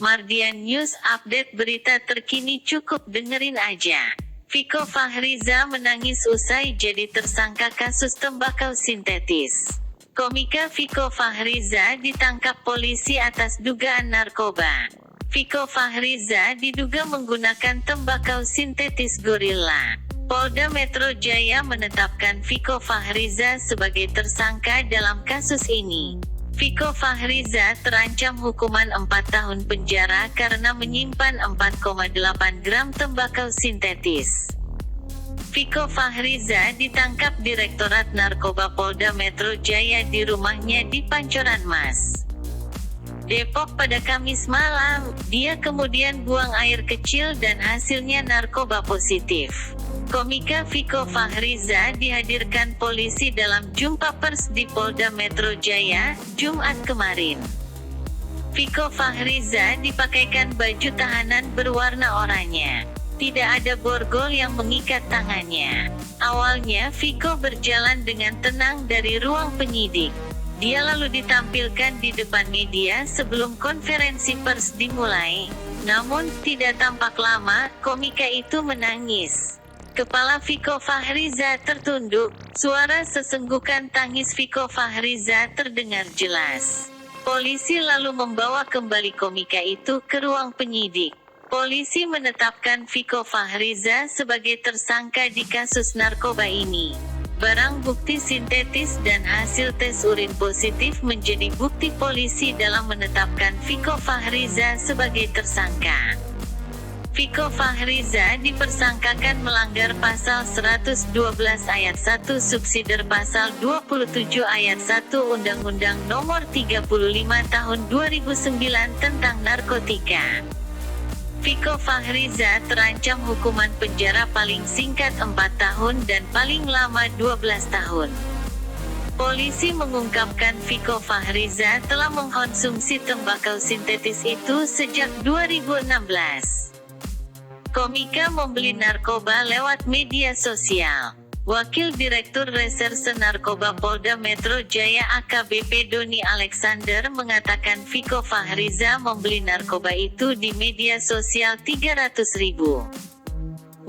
Mardian News Update berita terkini cukup dengerin aja. Viko Fahriza menangis usai jadi tersangka kasus tembakau sintetis. Komika Viko Fahriza ditangkap polisi atas dugaan narkoba. Viko Fahriza diduga menggunakan tembakau sintetis Gorilla. Polda Metro Jaya menetapkan Viko Fahriza sebagai tersangka dalam kasus ini. Viko Fahriza terancam hukuman 4 tahun penjara karena menyimpan 4,8 gram tembakau sintetis. Viko Fahriza ditangkap Direktorat Narkoba Polda Metro Jaya di rumahnya di Pancoran Mas, Depok pada Kamis malam. Dia kemudian buang air kecil dan hasilnya narkoba positif. Komika Viko Fahriza dihadirkan polisi dalam jumpa pers di Polda Metro Jaya, Jumat kemarin. Viko Fahriza dipakaikan baju tahanan berwarna oranye. Tidak ada borgol yang mengikat tangannya. Awalnya Viko berjalan dengan tenang dari ruang penyidik. Dia lalu ditampilkan di depan media sebelum konferensi pers dimulai. Namun, tidak tampak lama, komika itu menangis. Kepala Viko Fahriza tertunduk, suara sesenggukan tangis Viko Fahriza terdengar jelas. Polisi lalu membawa kembali komika itu ke ruang penyidik. Polisi menetapkan Viko Fahriza sebagai tersangka di kasus narkoba ini. Barang bukti sintetis dan hasil tes urin positif menjadi bukti polisi dalam menetapkan Viko Fahriza sebagai tersangka. Viko Fahriza dipersangkakan melanggar pasal 112 ayat 1 subsider pasal 27 ayat 1 Undang-Undang Nomor 35 Tahun 2009 tentang narkotika. Viko Fahriza terancam hukuman penjara paling singkat 4 tahun dan paling lama 12 tahun. Polisi mengungkapkan Viko Fahriza telah mengkonsumsi tembakau sintetis itu sejak 2016. Komika membeli narkoba lewat media sosial. Wakil Direktur Reserse Narkoba Polda Metro Jaya AKBP Doni Alexander mengatakan Viko Fahriza membeli narkoba itu di media sosial 300.000.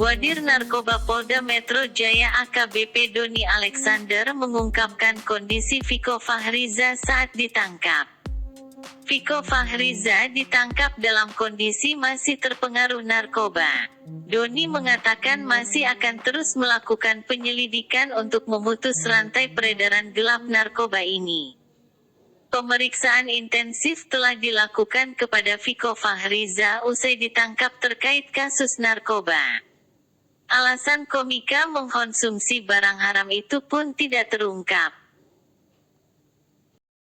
Wadir Narkoba Polda Metro Jaya AKBP Doni Alexander mengungkapkan kondisi Viko Fahriza saat ditangkap. Viko Fahriza ditangkap dalam kondisi masih terpengaruh narkoba. Doni mengatakan masih akan terus melakukan penyelidikan untuk memutus rantai peredaran gelap narkoba ini. Pemeriksaan intensif telah dilakukan kepada Viko Fahriza usai ditangkap terkait kasus narkoba. Alasan komika mengkonsumsi barang haram itu pun tidak terungkap.